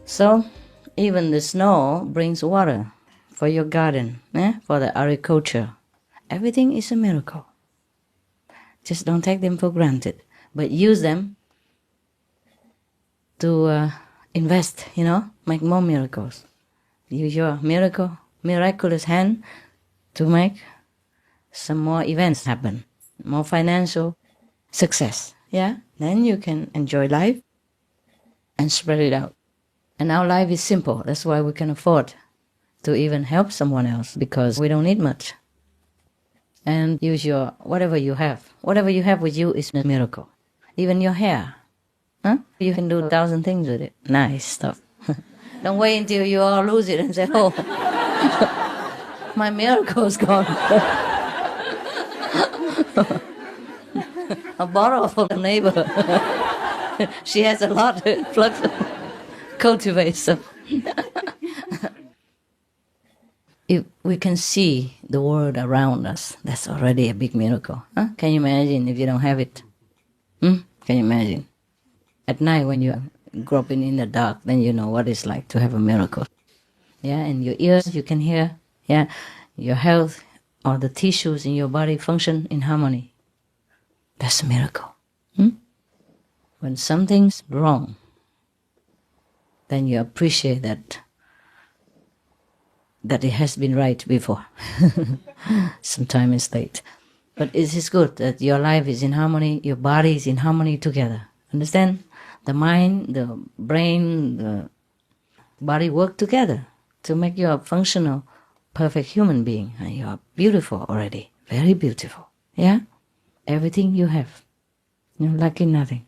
So, even the snow brings water for your garden, for the agriculture. Everything is a miracle. Just don't take them for granted, but use them to invest, make more miracles. Use your miraculous hand to make some more events happen, more financial success, Then you can enjoy life and spread it out. And our life is simple. That's why we can afford to even help someone else, because we don't need much. And use your whatever you have. Whatever you have with you is a miracle. Even your hair. You can do 1,000 things with it. Nice stuff. Don't wait until you all lose it and say, oh, my miracle's gone. I borrow from the neighbor. She has a lot of flux. Cultivate some. If we can see the world around us, that's already a big miracle. Can you imagine if you don't have it? Can you imagine? At night when you're groping in the dark, then you know what it's like to have a miracle. And your ears, you can hear. Your health or the tissues in your body function in harmony. That's a miracle. When something's wrong, then you appreciate that it has been right before. Sometime it's late. But it is good that your life is in harmony, your body is in harmony together. Understand? The mind, the brain, the body work together to make you a functional, perfect human being. And you are beautiful already. Very beautiful. Everything you have. You're lacking nothing.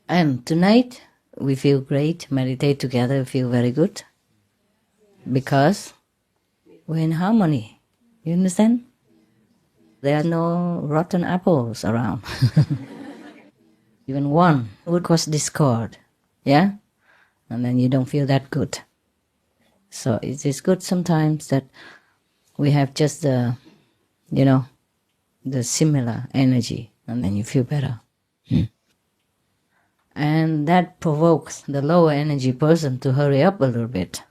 And tonight, we feel great, meditate together, feel very good. Because we're in harmony. You understand? There are no rotten apples around. Even one would cause discord. And then you don't feel that good. So it is good sometimes that we have just the similar energy, and then you feel better. And that provokes the lower energy person to hurry up a little bit.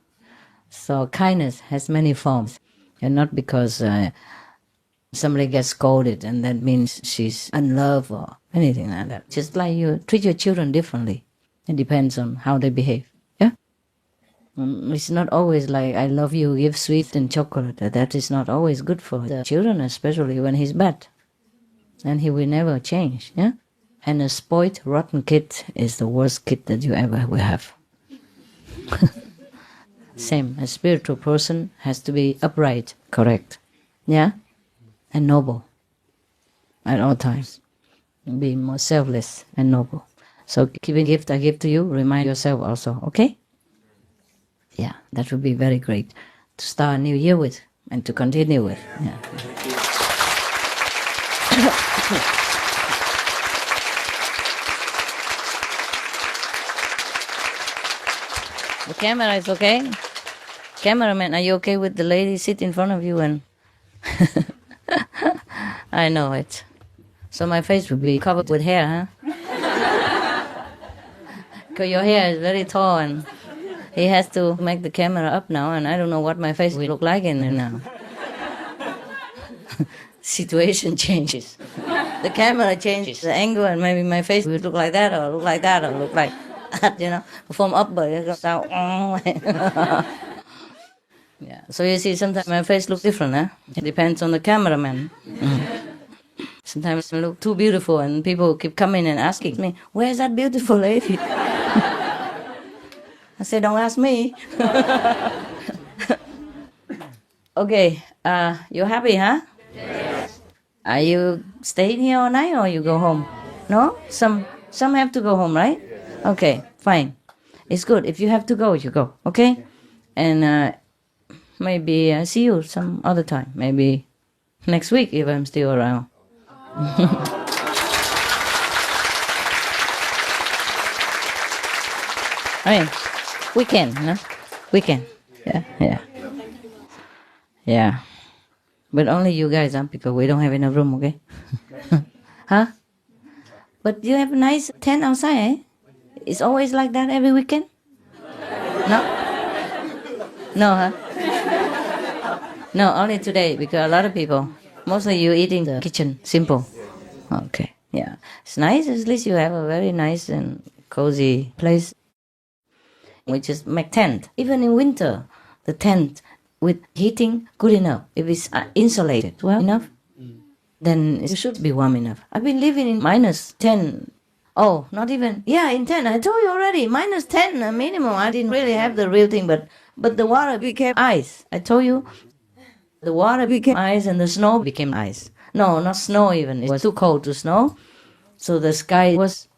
So kindness has many forms, and not because somebody gets scolded and that means she's unloved or anything like that. Just like you treat your children differently. It depends on how they behave. It's not always like, I love you, give sweet and chocolate. That is not always good for the children, especially when he's bad. And he will never change. And a spoiled, rotten kid is the worst kid that you ever will have. Same, a spiritual person has to be upright, correct, and noble at all times. Be more selfless and noble. So giving gift I give to you, remind yourself also, okay? That would be very great to start a new year with and to continue with. The camera is okay? Cameraman, are you okay with the lady sit in front of you and... I know it. So my face will be covered with hair, Because your hair is very tall and he has to make the camera up now, and I don't know what my face will look like in there now. Situation changes. The camera changes the angle, and maybe my face will look like that, or look like that, or look like that, From up, but it goes down. So you see, sometimes my face looks different, It depends on the cameraman. Sometimes I look too beautiful, and people keep coming and asking me, where's that beautiful lady? I say, don't ask me. Okay, you happy, huh? Yes. Are you staying here all night or you go home? No? Some have to go home, right? Okay, fine. It's good. If you have to go, you go, okay? And maybe see you some other time. Maybe next week if I'm still around. Right. Weekend, no? Weekend. Yeah. But only you guys, because we don't have enough room, okay? Huh? But you have a nice tent outside, eh? It's always like that every weekend? No? No, huh? No, only today, because a lot of people, mostly you eat in the kitchen, simple. Okay, yeah. It's nice, at least you have a very nice and cozy place. We just make tent. Even in winter, the tent with heating, good enough. If it's insulated well enough, then it should be warm enough. I've been living in -10. Oh, not even, yeah, in 10. I told you already, -10 minimum. I didn't really have the real thing, but the water became ice. I told you, the water became ice and the snow became ice. No, not snow even. It was too cold to snow. So the sky was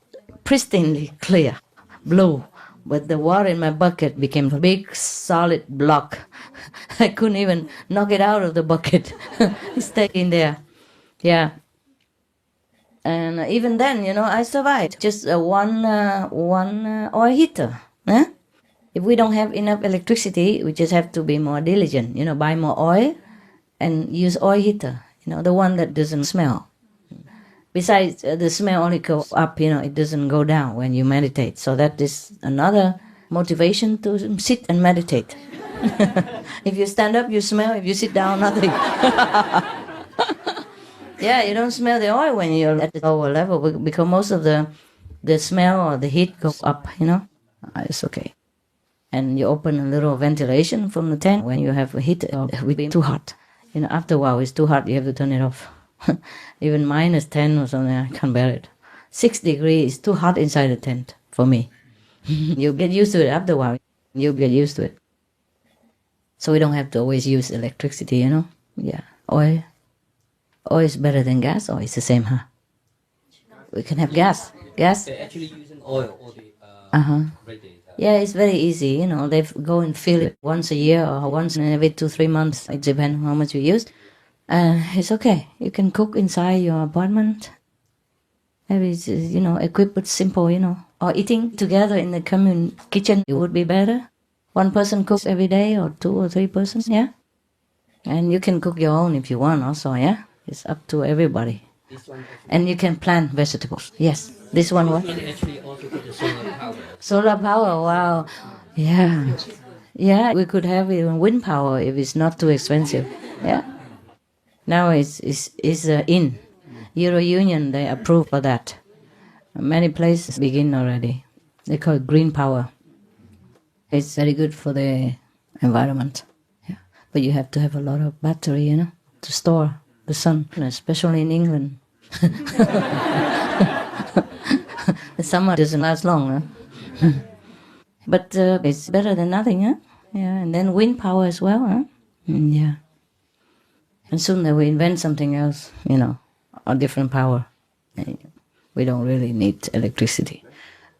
pristinely clear, blue. But the water in my bucket became a big solid block. I couldn't even knock it out of the bucket. It stayed in there. Yeah. And even then, I survived. Just one oil heater. Huh? If we don't have enough electricity, we just have to be more diligent. Buy more oil and use oil heater. The one that doesn't smell. Besides, the smell only goes up, it doesn't go down when you meditate. So that is another motivation to sit and meditate. If you stand up, you smell. If you sit down, nothing. Yeah, you don't smell the oil when you're at the lower level, because most of the smell or the heat goes up, It's okay. And you open a little ventilation from the tent when you have a heat, or it will be too hot. After a while, it's too hot, you have to turn it off. Even -10 or something, I can't bear it. 6 degrees is too hot inside the tent for me. You get used to it after a while. You get used to it. So we don't have to always use electricity, Yeah, oil. Oil is better than gas, or it's the same, huh? We can have gas. Gas? They're actually using oil all the radiator. Yeah, it's very easy, They go and fill it once a year or once in every 2-3 months. It depends on how much you use. It's okay. You can cook inside your apartment. Maybe it's, equipped with simple, Or eating together in the commune kitchen, it would be better. One person cooks every day, or 2 or 3 persons, yeah? And you can cook your own if you want also, yeah? It's up to everybody. And you can plant vegetables. Yes. This one what? This one actually also got the solar power. Solar power, wow. Yeah. Yeah, we could have even wind power if it's not too expensive. Yeah. Now it's in. Euro Union, they approve for that. Many places begin already. They call it green power. It's very good for the environment. Yeah. But you have to have a lot of battery, to store the sun, especially in England. The summer doesn't last long, huh? But it's better than nothing, huh? Yeah, and then wind power as well, huh? Yeah. And soon they will invent something else, a different power. We don't really need electricity.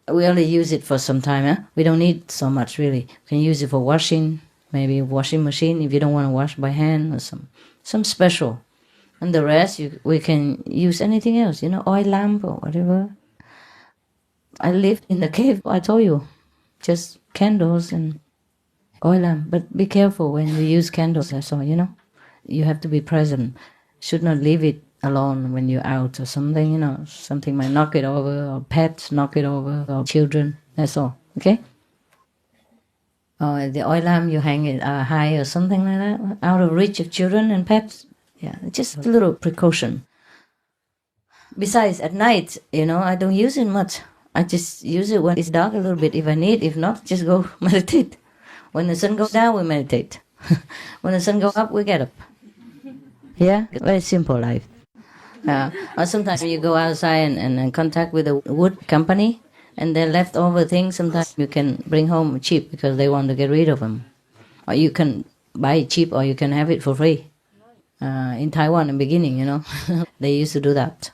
We only use it for some time, huh? We don't need so much, really. We can use it for washing, maybe washing machine if you don't want to wash by hand, or some special. And the rest, we can use anything else, oil lamp or whatever. I lived in the cave, I told you, just candles and oil lamp. But be careful when you use candles, that's all, You have to be present. Should not leave it alone when you're out or something, Something might knock it over, or pets knock it over, or children, that's all, okay? Or the oil lamp, you hang it high or something like that, out of reach of children and pets. Yeah, just a little precaution. Besides, at night, I don't use it much. I just use it when it's dark a little bit if I need. If not, just go meditate. When the sun goes down, we meditate. When the sun goes up, we get up. Yeah, very simple life. Or sometimes you go outside and contact with a wood company, and their leftover things, sometimes you can bring home cheap because they want to get rid of them. Or you can buy it cheap, or you can have it for free. In Taiwan, in the beginning, they used to do that.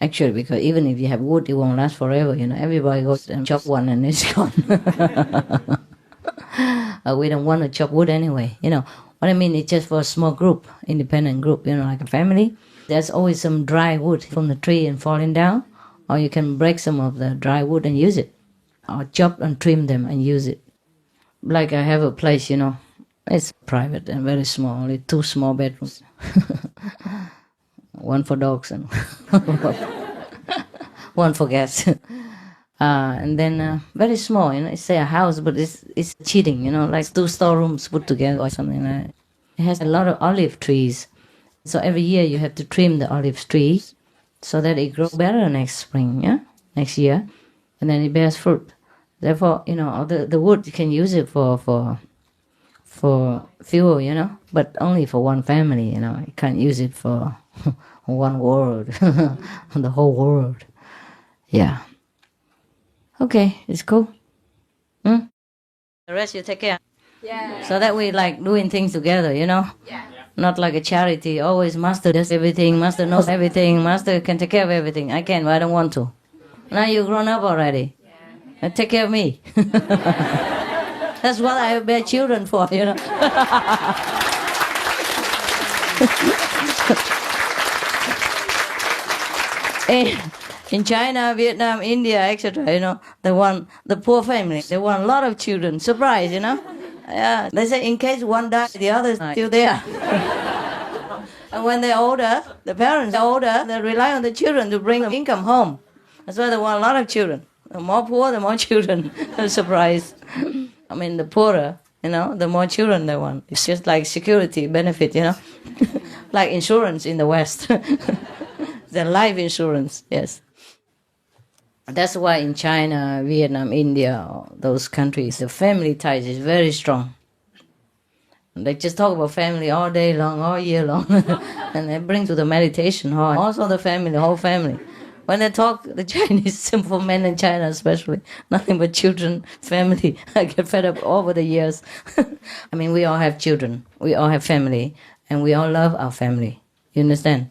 Actually, because even if you have wood, it won't last forever, Everybody goes and chop one and it's gone. We don't want to chop wood anyway, What I mean, it's just for a small group, independent group, like a family. There's always some dry wood from the tree and falling down. Or you can break some of the dry wood and use it. Or chop and trim them and use it. Like I have a place, It's private and very small, only 2 small bedrooms. One for dogs and one for cats. And then very small, you know, it's say a house, but it's cheating, you know, like 2 storerooms put together or something like that. It has a lot of olive trees. So every year you have to trim the olive trees so that it grows better next spring, yeah, next year, and then it bears fruit. Therefore, you know, the wood, you can use it for fuel, you know, but only for one family, you know. You can't use it for one world, the whole world. Yeah. Okay, it's cool. The rest you take care. Yeah. So that we like doing things together, you know. Yeah. Not like a charity. Always master does everything. Master knows everything. Master can take care of everything. I can, but I don't want to. Now you're grown up already. Yeah. Take care of me. That's what I bear children for, you know. In China, Vietnam, India, etc., you know, the poor family, they want a lot of children. Surprise, you know. Yeah, they say in case one dies, the others are still there. And when they're older, the parents are older, they rely on the children to bring the income home. That's why they want a lot of children. The more poor, the more children. Surprise. I mean, the poorer, you know, the more children they want. It's just like security benefit, you know. Like insurance in the West. The life insurance, yes. That's why in China, Vietnam, India, those countries, the family ties is very strong. They just talk about family all day long, all year long. And they bring to the meditation hall, also the family, the whole family. When they talk, the Chinese, simple men in China especially, nothing but children, family. I get fed up over the years. I mean, we all have children, we all have family, and we all love our family. You understand?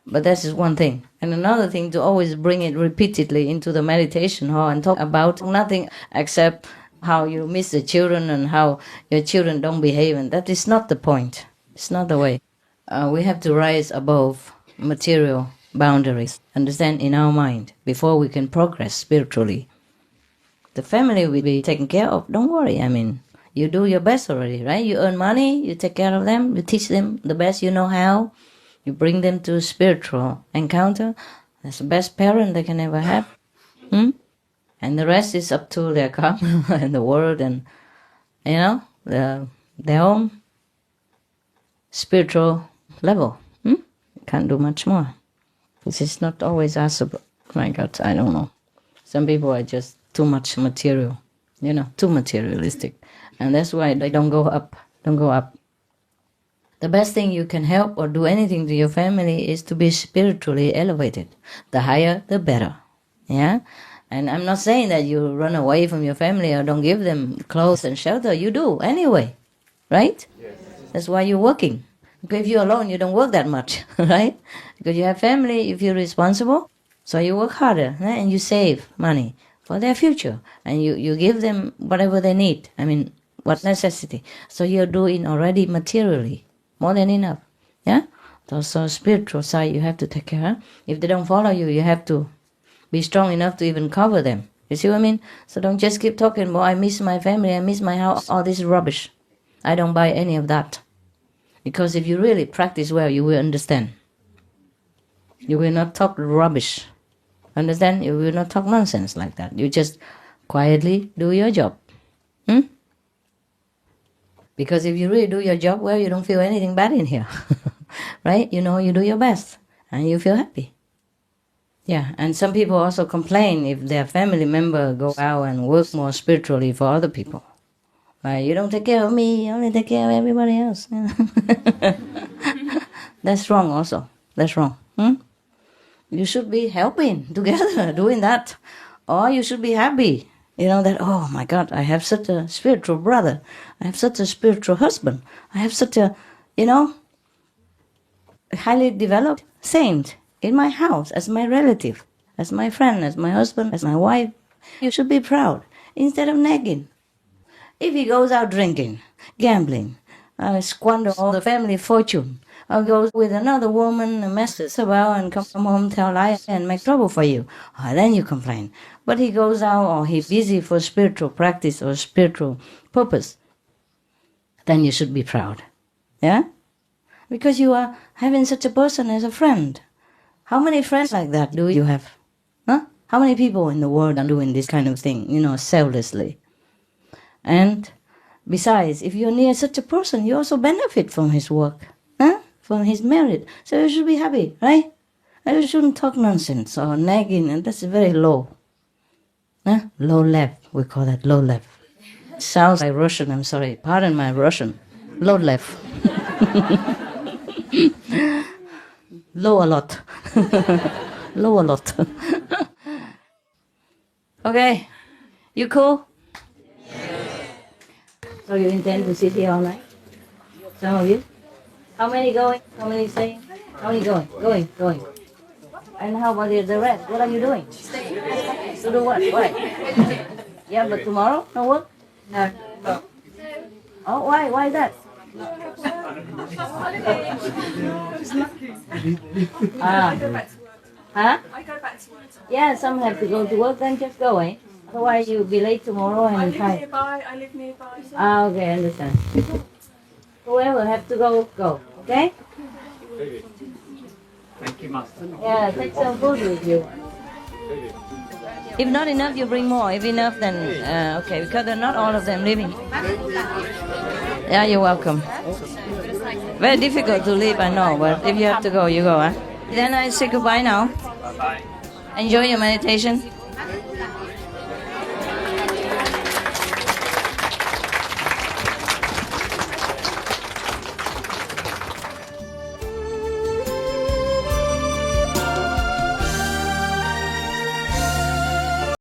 But that's just one thing. And another thing, to always bring it repeatedly into the meditation hall and talk about nothing except how you miss the children and how your children don't behave. And that is not the point. It's not the way. We have to rise above material boundaries, understand, in our mind, before we can progress spiritually. The family will be taken care of. Don't worry. I mean, you do your best already, right? You earn money, you take care of them, you teach them the best you know how. You bring them to a spiritual encounter. That's the best parent they can ever have. And the rest is up to their karma and the world and, you know, their own spiritual level. Can't do much more. This is not always possible. My God, I don't know. Some people are just too much material, you know, too materialistic. And that's why they don't go up, don't go up. The best thing you can help or do anything to your family is to be spiritually elevated. The higher, the better. Yeah? And I'm not saying that you run away from your family or don't give them clothes and shelter. You do anyway, right? Yes. That's why you're working. Because if you're alone, you don't work that much, right? Because you have family, you feel responsible, so you work harder, right? And you save money for their future. And you give them whatever they need. I mean, what necessity. So you're doing already materially. More than enough, yeah? So spiritual side you have to take care of. If they don't follow you, you have to be strong enough to even cover them. You see what I mean? So don't just keep talking about, I miss my family, I miss my house, all this rubbish. I don't buy any of that. Because if you really practice well, you will understand. You will not talk rubbish. Understand? You will not talk nonsense like that. You just quietly do your job. Because if you really do your job well, you don't feel anything bad in here. Right? You know, you do your best and you feel happy. Yeah, and some people also complain if their family member go out and work more spiritually for other people. Right? You don't take care of me, you only take care of everybody else. That's wrong also. That's wrong. You should be helping together, doing that. Or you should be happy. You know, that, oh my God, I have such a spiritual brother. I have such a spiritual husband. I have such a, you know, highly developed saint in my house as my relative, as my friend, as my husband, as my wife. You should be proud instead of nagging. If he goes out drinking, gambling, squander all the family fortune, or goes with another woman and messes about and come home, tell lies and make trouble for you, then you complain. But he goes out or he's busy for spiritual practice or spiritual purpose, then you should be proud. Yeah? Because you are having such a person as a friend. How many friends like that do you have? Huh? How many people in the world are doing this kind of thing, selflessly? And besides, if you're near such a person, you also benefit from his work, from his merit. So you should be happy, right? And you shouldn't talk nonsense or nagging, and that's very low. Low level, we call that low level. Sounds like Russian, I'm sorry, pardon my Russian. Low level. Low a lot. Low a lot. Okay, you cool? So you intend to sit here all night? Some of you? How many going? How many staying? How many going? Going. And how about the rest? What are you doing? To do what? Why? Yeah, but tomorrow? No work? No. Oh, why? Why that? Huh? I go back to work. Yeah, some have to go to work, then just go, eh? Otherwise you'll be late tomorrow and I live tired. nearby. I live nearby. So. Okay, I understand. Whoever have to go, okay? Thank you, Master. Yeah, take some food with you. If not enough, you bring more. If enough, then okay, because they're not all of them living. Yeah, you're welcome. Very difficult to leave, I know, but if you have to go, you go, huh? Then I say goodbye now. Bye-bye. Enjoy your meditation.